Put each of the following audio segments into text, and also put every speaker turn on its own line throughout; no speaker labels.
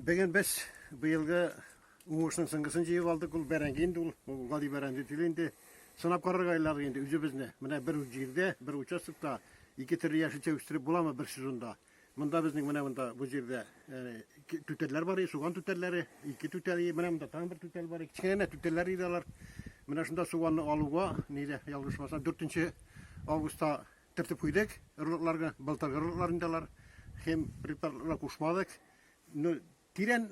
Беген бес быйылгы уңышның сыңгысын жыйып алдык. Ул бәрәңге инде, ул гади бәрәңге тиленде. Сынап карарга айлар инде үзебезне. Менә бер җирдә, бер участокта 2 төрле яшелчә үстереп буламы бер сезонда. Монда безнең менә монда бу җирдә түтәлләр бар, суган түтәлләре, 2 түтәл, менә монда таң бер түтәл бар. Кичкенә түтәлләр иде алар. Менә шунда суганны алуга, нидә ялгышмаса 4 августта тертеп куйдык. Ырлыкларга, былтыргы ырлыкларындалар. Hem preparatlарга кушмадык. Тирән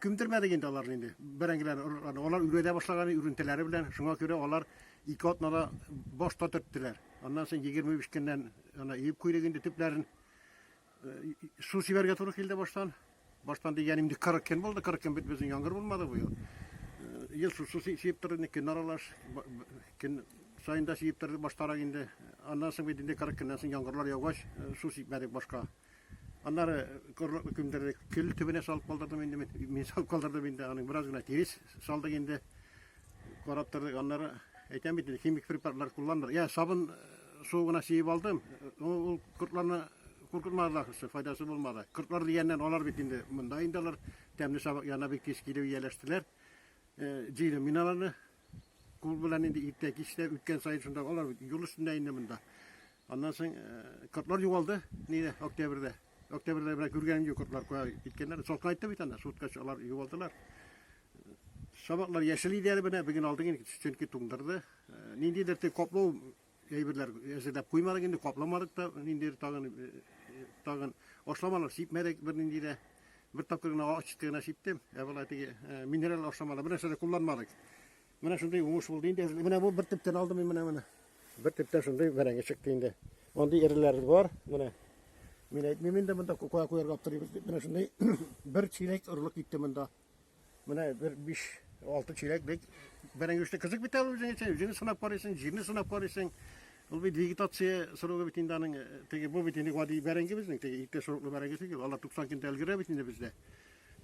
күмдермәдек инде алар инде. Бәрәңгеләр, алар үрәдә башлаган үрентеләре белән, шуңа күрә алар 2 атнада башта төрттеләр. Аннан соң 25 көннән ана иеп куйдык инде төпләрен. Су сибәргә туры килде баштан. Баштан дигән инде 40 көн булды, 40 көн бит безнең яңгыр булмады бу ел. Ел су сибеп торды, көн аралаш, көн сайында сибеп торды баштарак инде. Аннан соң бит инде 40 көннән соң яңгырлар яугач, су сибмәдек башка. Аннары күмдердек, көл төбенә салып калдырдым инде мин салып калдырдым инде, аның бераз гына тирис салдык инде. Карап тордык, аннары әйтәм бит, химик препаратлар кулландыр. Я сабын су гына сибеп алдым. Ул кортларны куркытмады, файдасы булмады. Кортлар дигәннән алар бит инде монда инде алар тәмле сабак яна бик тиз килеп ияләштеләр. Җыйды миналарны кул белән инде иртә кичтә үткән саен шунда алар юл өстендә инде монда. Аннан соң кортлар югалды, ниде октябрьдә. Октябрьдә бер күргәнем юк, кортлар куя иткәннәр. Сотка айтты бит анда, суткач алар югалдылар. Сабаклар яшел иде әле менә бүген алдык инде, чөнки туңдырды. Ниндидер коплау әйберләр әзерләп куймадык инде, капламадык та, ниндидер тагын ашламалар сипмәдек бер нинди дә. Бер тапкыр гына ачык кына сиптем. Булай теге минерал ашламалар бер нәрсә дә кулланмадык. Менә шундый уңыш булды инде. Менә бу бер төптән алдым менә. Бер төптән шундый бәрәңге чыкты инде. Андый ирләр бар, менә. Мин әйтмим инде монда куярга аптырыйбыз дип. Менә шундый бер чиләк орлык китте монда. Менә бер 5-6 чиләк бик бәрәңге үсте. Кызык бит әле үзеңне сынап карыйсың, җирне сынап карыйсың. Ул бит вегетация сорогы бит инде аның теге бу бит инде гади бәрәңге безнең теге итә сороклы бәрәңге түгел. Алар 90 көндә элгерә бит инде бездә.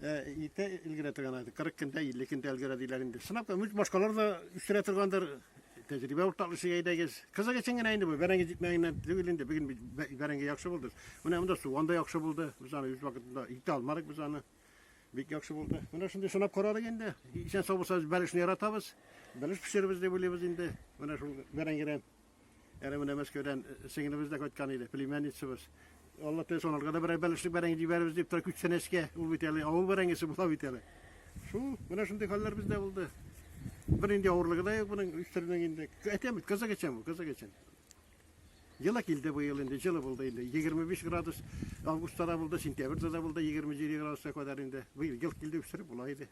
Итә элгерә торган иде. 40 көндә 50 көндә элгерә диләр инде. Сынап башкалар да үстерә торгандыр. Тәҗрибә уртаклышы әйдәгез. Кызык өчен генә инде бу бәрәңге җитмәгәннән түгел инде. Бүген бәрәңге яхшы булды. Менә монда суган да яхшы булды. Без аны үз вакытында итә алмадык без аны. Бик яхшы булды. Менә шундый сынап карадык инде. Исән сау булсабыз бәлешне яратабыз. Бәлеш пешеребез дип уйлыйбыз инде. Менә шул бәрәңгедән. Әле менә Мәскәүдән сеңелебез дә кайткан иде. Племянницабыз. Алла тәсонларга да бер бәлешлек бәрәңге җибәрбез дип тора 3 сәнәскә. Ул бит әле авыл бәрәңгесе була бит әле. Шу, менә шундый хәлләр бездә булды. Бер инде авырлыгы да юк буның үстерүнең инде. Әйтәм бит, кызык өчен. Ела килде бу ел инде, җылы булды инде. 25 градус августта да булды, сентябрьдә да булды 27 градуска кадәр инде. Бу ел килде үстереп була иде.